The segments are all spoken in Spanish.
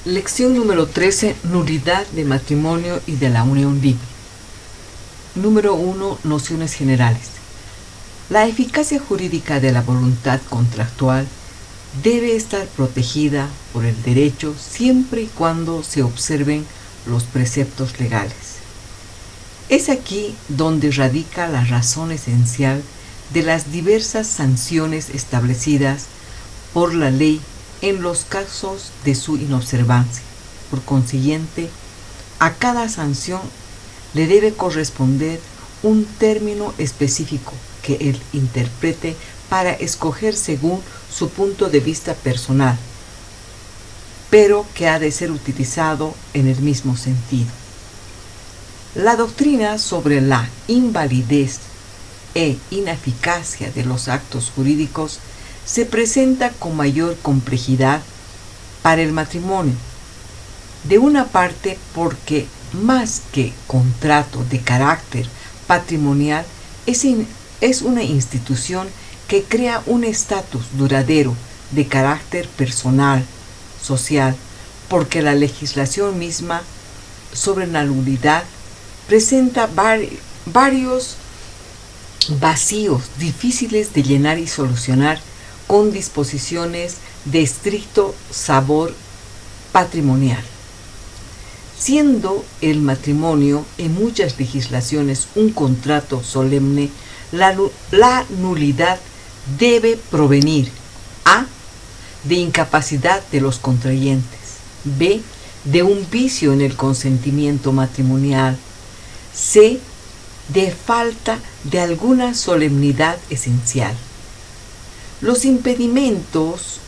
Lección número 13. Nulidad de matrimonio y de la unión libre. Número 1. Nociones generales. La eficacia jurídica de la voluntad contractual debe estar protegida por el derecho siempre y cuando se observen los preceptos legales. Es aquí donde radica la razón esencial de las diversas sanciones establecidas por la ley en los casos de su inobservancia. Por consiguiente, a cada sanción le debe corresponder un término específico que él interprete para escoger según su punto de vista personal, pero que ha de ser utilizado en el mismo sentido. La doctrina sobre la invalidez e ineficacia de los actos jurídicos se presenta con mayor complejidad para el matrimonio. De una parte, porque más que contrato de carácter patrimonial, es una institución que crea un estatus duradero de carácter personal, social, porque la legislación misma sobre la nulidad presenta varios vacíos difíciles de llenar y solucionar con disposiciones de estricto sabor patrimonial. Siendo el matrimonio en muchas legislaciones un contrato solemne, la nulidad debe provenir a. de incapacidad de los contrayentes, b. de un vicio en el consentimiento matrimonial, c. de falta de alguna solemnidad esencial. Los impedimentos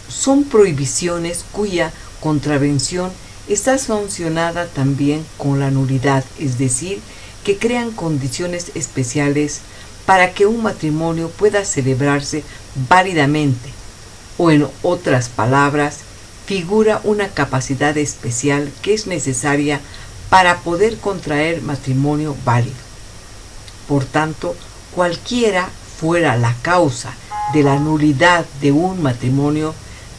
son prohibiciones cuya contravención está sancionada también con la nulidad, es decir, que crean condiciones especiales para que un matrimonio pueda celebrarse válidamente, o en otras palabras, figura una capacidad especial que es necesaria para poder contraer matrimonio válido. Por tanto, cualquiera fuera la causa de la nulidad de un matrimonio,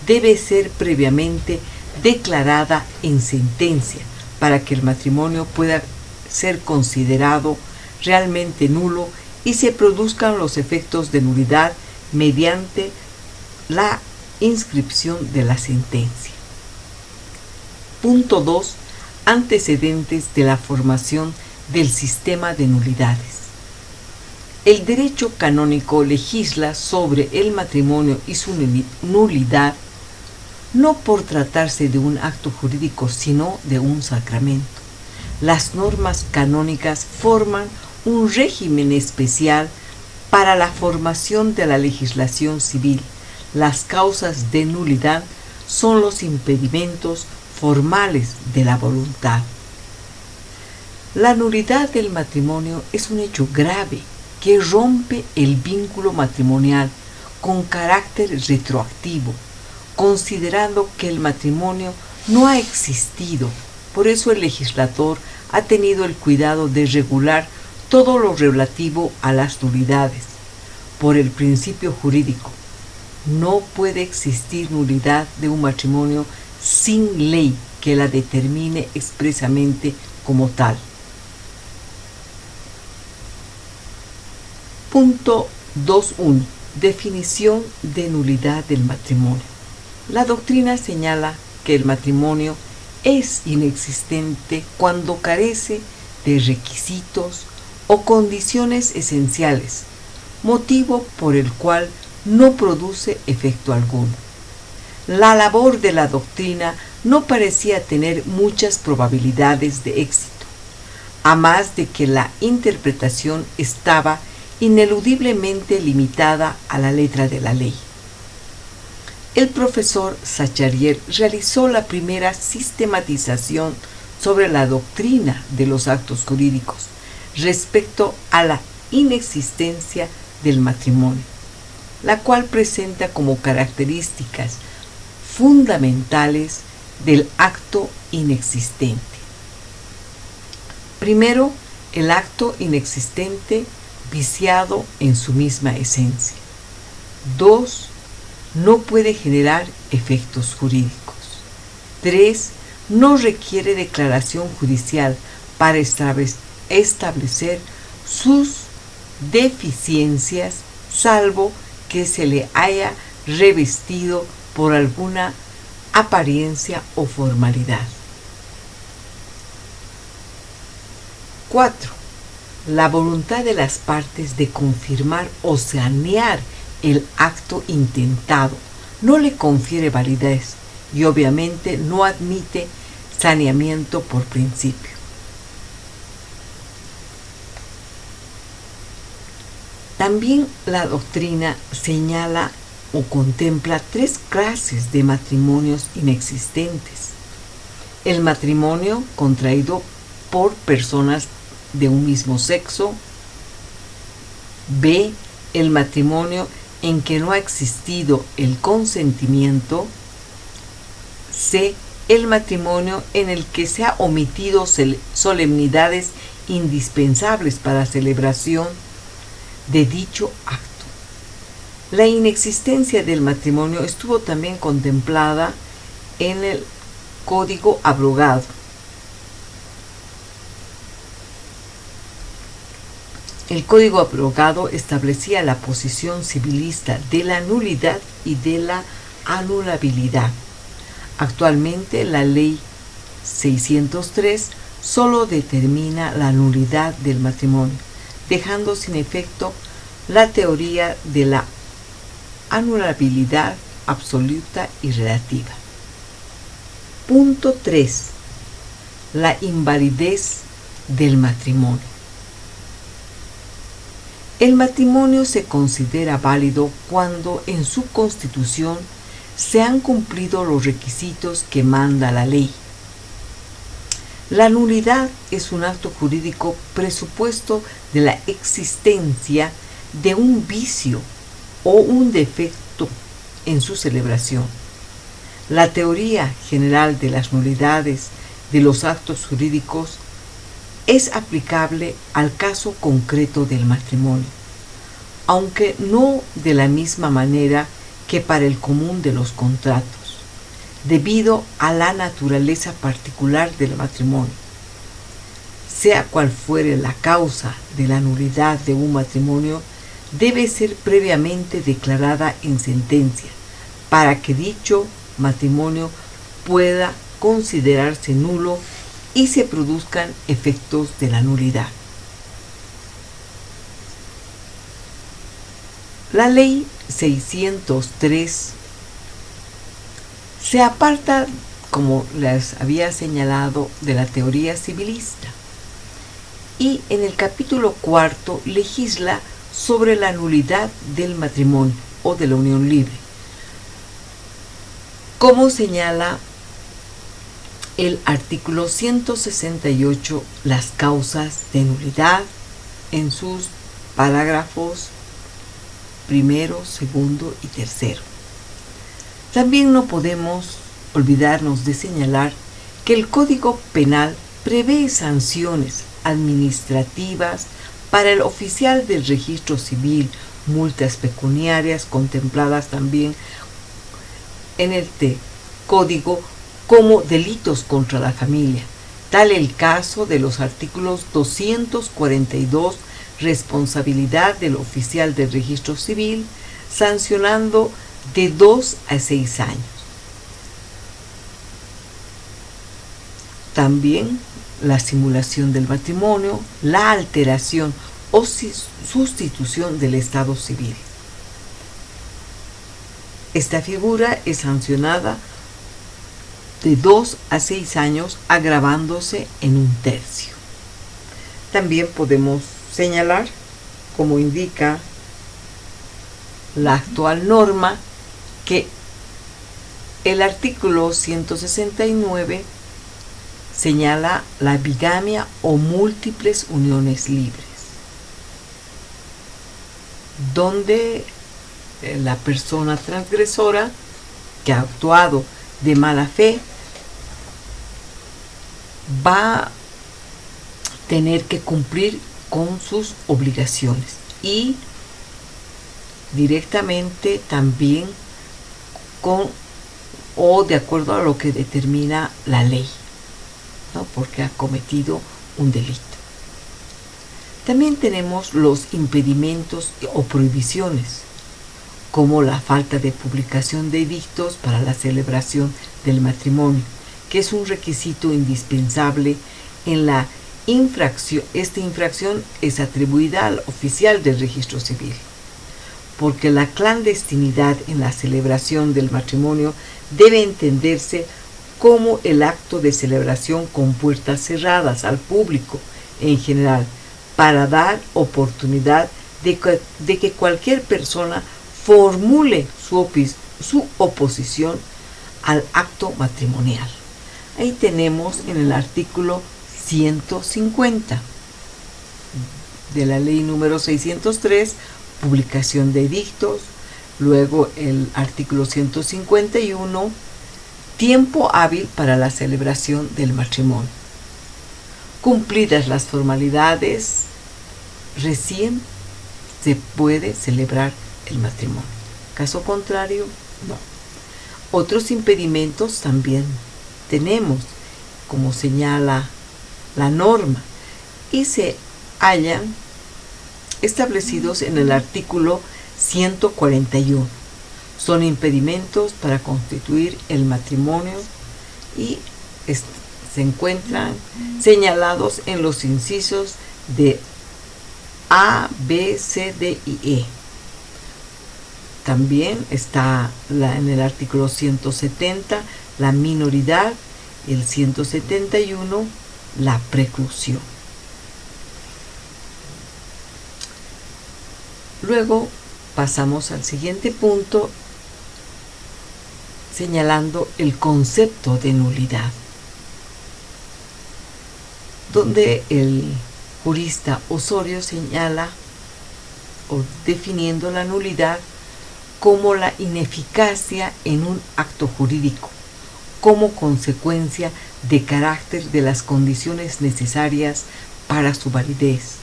debe ser previamente declarada en sentencia para que el matrimonio pueda ser considerado realmente nulo y se produzcan los efectos de nulidad mediante la inscripción de la sentencia. Punto 2. Antecedentes de la formación del sistema de nulidades. El derecho canónico legisla sobre el matrimonio y su nulidad no por tratarse de un acto jurídico, sino de un sacramento. Las normas canónicas forman un régimen especial para la formación de la legislación civil. Las causas de nulidad son los impedimentos formales de la voluntad. La nulidad del matrimonio es un hecho grave que rompe el vínculo matrimonial con carácter retroactivo, considerando que el matrimonio no ha existido. Por eso el legislador ha tenido el cuidado de regular todo lo relativo a las nulidades. Por el principio jurídico, no puede existir nulidad de un matrimonio sin ley que la determine expresamente como tal. Punto 2.1. Definición de nulidad del matrimonio. La doctrina señala que el matrimonio es inexistente cuando carece de requisitos o condiciones esenciales, motivo por el cual no produce efecto alguno. La labor de la doctrina no parecía tener muchas probabilidades de éxito, a más de que la interpretación estaba ineludiblemente limitada a la letra de la ley. El profesor Zachariel realizó la primera sistematización sobre la doctrina de los actos jurídicos respecto a la inexistencia del matrimonio, la cual presenta como características fundamentales del acto inexistente. Primero, el acto inexistente viciado en su misma esencia. 2. No puede generar efectos jurídicos. 3. No requiere declaración judicial para establecer sus deficiencias, salvo que se le haya revestido por alguna apariencia o formalidad. 4. La voluntad de las partes de confirmar o sanear el acto intentado no le confiere validez y obviamente no admite saneamiento por principio. También la doctrina señala o contempla 3 clases de matrimonios inexistentes. El matrimonio contraído por personas de un mismo sexo. B. El matrimonio en que no ha existido el consentimiento. C. El matrimonio en el que se ha omitido solemnidades indispensables para la celebración de dicho acto. La inexistencia del matrimonio estuvo también contemplada en el Código Abrogado. El Código Abrogado establecía la posición civilista de la nulidad y de la anulabilidad. Actualmente la Ley 603 solo determina la nulidad del matrimonio, dejando sin efecto la teoría de la anulabilidad absoluta y relativa. Punto 3. La invalidez del matrimonio. El matrimonio se considera válido cuando en su constitución se han cumplido los requisitos que manda la ley. La nulidad es un acto jurídico presupuesto de la existencia de un vicio o un defecto en su celebración. La teoría general de las nulidades de los actos jurídicos es aplicable al caso concreto del matrimonio, aunque no de la misma manera que para el común de los contratos, debido a la naturaleza particular del matrimonio. Sea cual fuere la causa de la nulidad de un matrimonio, debe ser previamente declarada en sentencia para que dicho matrimonio pueda considerarse nulo y se produzcan efectos de la nulidad. La Ley 603 se aparta, como les había señalado, de la teoría civilista y en el capítulo 4 legisla sobre la nulidad del matrimonio o de la unión libre. Como señala el artículo 168, las causas de nulidad en sus parágrafos primero, segundo y tercero. También no podemos olvidarnos de señalar que el Código Penal prevé sanciones administrativas para el oficial del registro civil, multas pecuniarias contempladas también en este código como delitos contra la familia, tal el caso de los artículos 242, responsabilidad del oficial del registro civil, sancionando de 2 a 6 años. También la simulación del matrimonio, la alteración o sustitución del estado civil. Esta figura es sancionada de 2 a 6 años, agravándose en 1/3. También podemos señalar, como indica la actual norma, que el artículo 169 señala la bigamia o múltiples uniones libres, donde la persona transgresora que ha actuado de mala fe va a tener que cumplir con sus obligaciones y directamente también con o de acuerdo a lo que determina la ley, ¿no? Porque ha cometido un delito. También tenemos los impedimentos o prohibiciones, como la falta de publicación de edictos para la celebración del matrimonio, que es un requisito indispensable en la infracción. Esta infracción es atribuida al oficial del registro civil, porque la clandestinidad en la celebración del matrimonio debe entenderse como el acto de celebración con puertas cerradas al público en general, para dar oportunidad de que cualquier persona formule su oposición al acto matrimonial. Ahí tenemos en el artículo 150 de la ley número 603, publicación de edictos. Luego el artículo 151, tiempo hábil para la celebración del matrimonio. Cumplidas las formalidades, recién se puede celebrar el matrimonio. Caso contrario, no. Otros impedimentos también tenemos, como señala la norma, y se hallan establecidos en el artículo 141. Son impedimentos para constituir el matrimonio y se encuentran señalados en los incisos de A, B, C, D y E. También está en el artículo 170 la minoridad, el 171 la preclusión. Luego pasamos al siguiente punto, señalando el concepto de nulidad, donde el jurista Osorio señala, o definiendo la nulidad como la ineficacia en un acto jurídico, como consecuencia de carácter de las condiciones necesarias para su validez,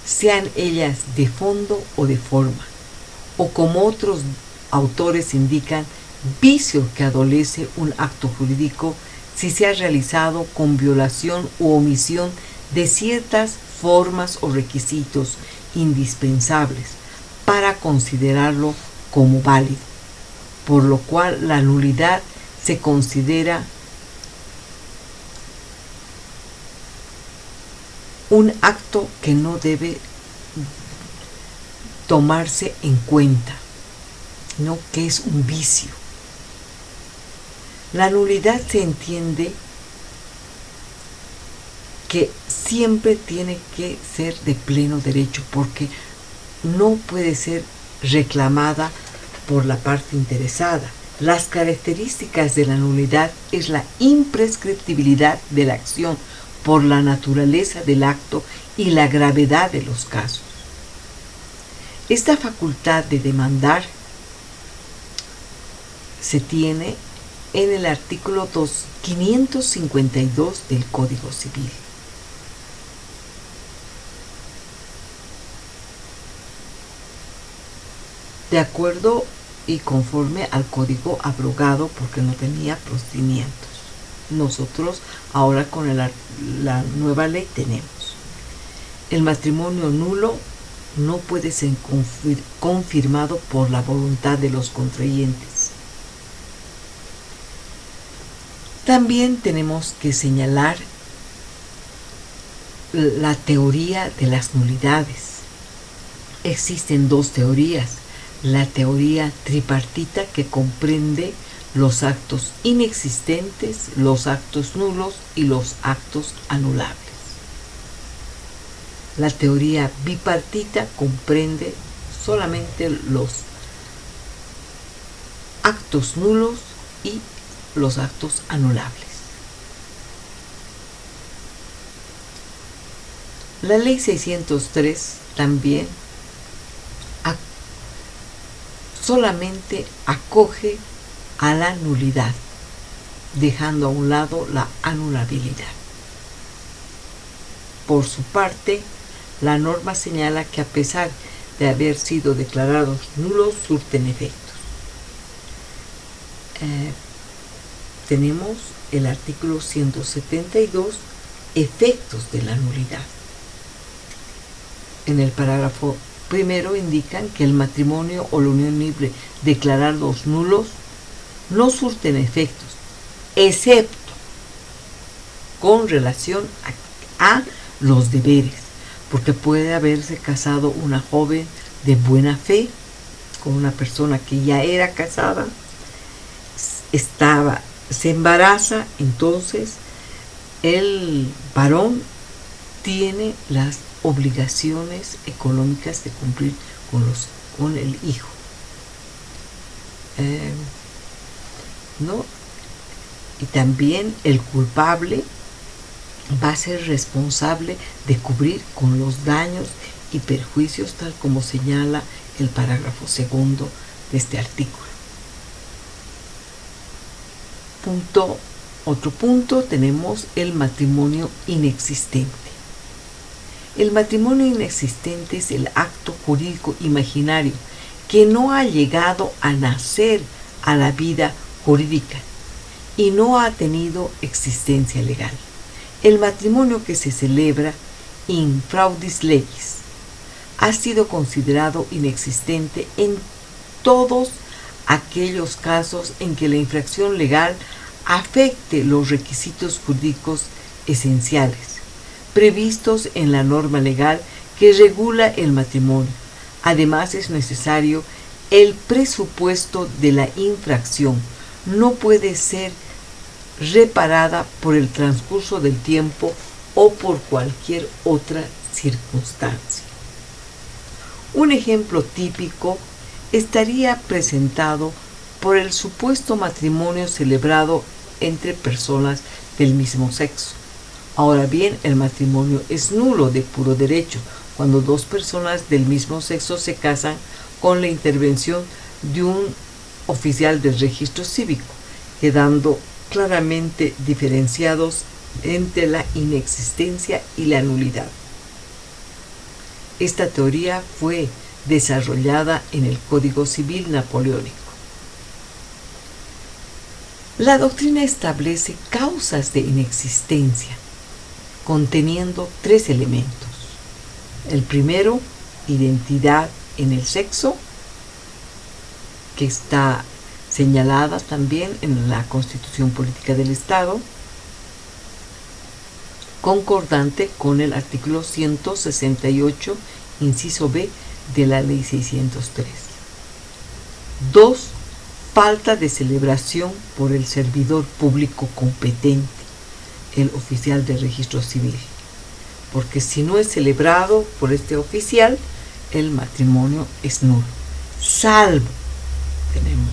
sean ellas de fondo o de forma, o como otros autores indican, vicio que adolece un acto jurídico si se ha realizado con violación u omisión de ciertas formas o requisitos indispensables para considerarlo como válido, por lo cual la nulidad se considera un acto que no debe tomarse en cuenta, ¿no? Que es un vicio. La nulidad se entiende que siempre tiene que ser de pleno derecho, porque no puede ser reclamada por la parte interesada. Las características de la nulidad es la imprescriptibilidad de la acción por la naturaleza del acto y la gravedad de los casos. Esta facultad de demandar se tiene en el artículo 552 del Código Civil. De acuerdo y conforme al código abrogado, porque no tenía procedimientos. Nosotros ahora con la nueva ley tenemos. El matrimonio nulo no puede ser confirmado por la voluntad de los contrayentes. También tenemos que señalar la teoría de las nulidades. Existen dos teorías. La teoría tripartita, que comprende los actos inexistentes, los actos nulos y los actos anulables. La teoría bipartita comprende solamente los actos nulos y los actos anulables. La ley 603 también solamente acoge a la nulidad, dejando a un lado la anulabilidad. Por su parte, la norma señala que a pesar de haber sido declarados nulos, surten efectos. tenemos el artículo 172, efectos de la nulidad. En el parágrafo primero indican que el matrimonio o la unión libre declarados nulos no surten efectos, excepto con relación a los deberes, porque puede haberse casado una joven de buena fe con una persona que ya era casada, se embaraza, entonces el varón tiene las obligaciones económicas de cumplir con el hijo. ¿No? Y también el culpable va a ser responsable de cubrir con los daños y perjuicios, tal como señala el parágrafo segundo de este artículo. Otro punto, tenemos el matrimonio inexistente. El matrimonio inexistente es el acto jurídico imaginario que no ha llegado a nacer a la vida jurídica y no ha tenido existencia legal. El matrimonio que se celebra in fraudis legis ha sido considerado inexistente en todos aquellos casos en que la infracción legal afecte los requisitos jurídicos esenciales previstos en la norma legal que regula el matrimonio. Además, es necesario el presupuesto de la infracción. No puede ser reparada por el transcurso del tiempo o por cualquier otra circunstancia. Un ejemplo típico estaría presentado por el supuesto matrimonio celebrado entre personas del mismo sexo. Ahora bien, el matrimonio es nulo de puro derecho cuando dos personas del mismo sexo se casan con la intervención de un oficial del registro cívico, quedando claramente diferenciados entre la inexistencia y la nulidad. Esta teoría fue desarrollada en el Código Civil Napoleónico. La doctrina establece causas de inexistencia, conteniendo 3 elementos. El primero, identidad en el sexo, que está señalada también en la Constitución Política del Estado, concordante con el artículo 168, inciso B, de la Ley 603. 2. Falta de celebración por el servidor público competente, el oficial de registro civil, porque si no es celebrado por este oficial, el matrimonio es nulo, salvo tenemos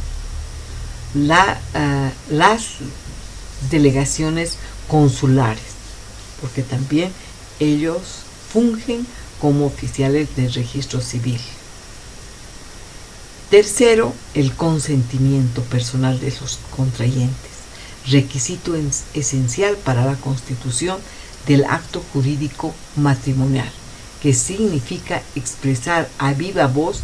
las delegaciones consulares, porque también ellos fungen como oficiales de registro civil. Tercero, el consentimiento personal de los contrayentes, requisito esencial para la constitución del acto jurídico matrimonial, que significa expresar a viva voz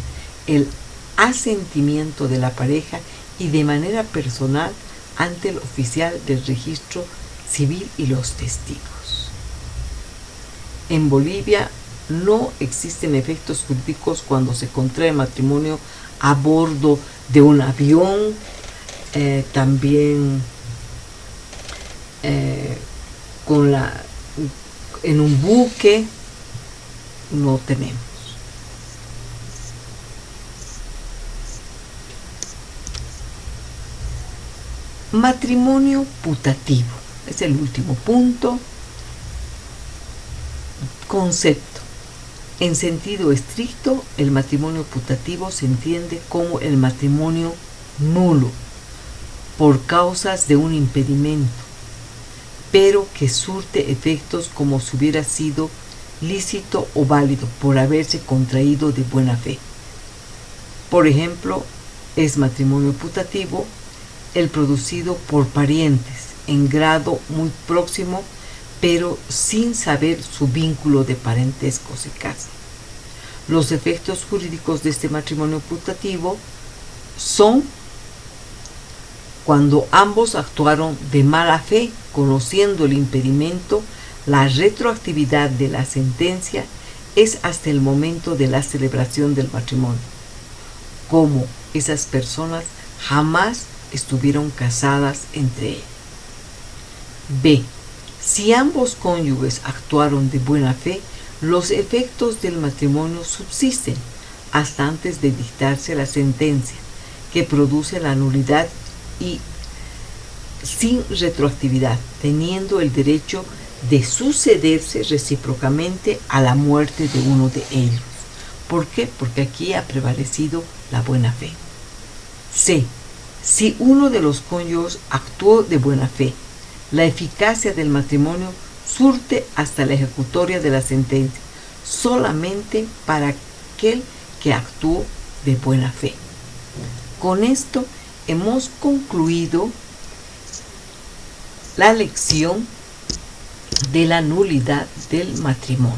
el asentimiento de la pareja y de manera personal ante el oficial del registro civil y los testigos. En Bolivia no existen efectos jurídicos cuando se contrae matrimonio a bordo de un avión, también en un buque, no tenemos. Matrimonio putativo, es el último punto. Concepto. En sentido estricto, el matrimonio putativo se entiende como el matrimonio nulo por causas de un impedimento, pero que surte efectos como si hubiera sido lícito o válido por haberse contraído de buena fe. Por ejemplo, es matrimonio putativo el producido por parientes en grado muy próximo, pero sin saber su vínculo de parentesco se casa. Los efectos jurídicos de este matrimonio putativo son Cuando ambos actuaron de mala fe, conociendo el impedimento, la retroactividad de la sentencia es hasta el momento de la celebración del matrimonio, como esas personas jamás estuvieron casadas entre ellas. B. Si ambos cónyuges actuaron de buena fe, los efectos del matrimonio subsisten hasta antes de dictarse la sentencia, que produce la nulidad y sin retroactividad, teniendo el derecho de sucederse recíprocamente a la muerte de uno de ellos. ¿Por qué? Porque aquí ha prevalecido la buena fe. C. Si uno de los cónyuges actuó de buena fe, la eficacia del matrimonio surte hasta la ejecutoria de la sentencia, solamente para aquel que actuó de buena fe. Con esto hemos concluido la lección de la nulidad del matrimonio.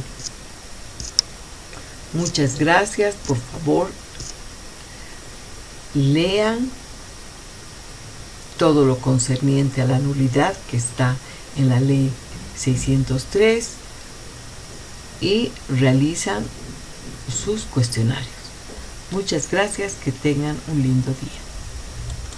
Muchas gracias. Por favor, lean todo lo concerniente a la nulidad que está en la ley 603 y realizan sus cuestionarios. Muchas gracias, que tengan un lindo día.